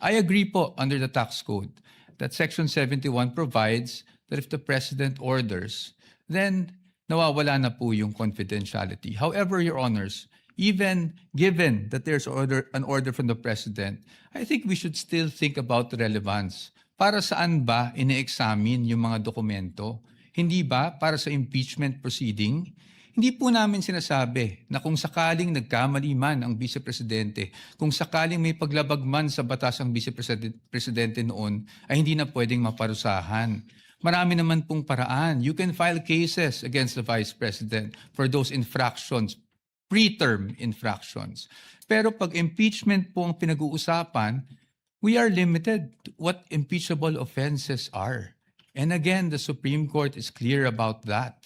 I agree po under the tax code that Section 71 provides that if the President orders, then nawawala na po yung confidentiality. However, Your Honors, even given that there's an order from the President, I think we should still think about the relevance. Para saan ba ine-examine yung mga dokumento? Hindi ba para sa impeachment proceeding? Hindi po namin sinasabi na kung sakaling nagkamali man ang Vice Presidente, kung sakaling may paglabag man sa batas ang Vice Presidente noon, ay hindi na pwedeng maparusahan. Marami naman pong paraan. You can file cases against the Vice President for those infractions, preterm infractions. Pero pag impeachment po ang pinag-uusapan, we are limited to what impeachable offenses are. And again, the Supreme Court is clear about that.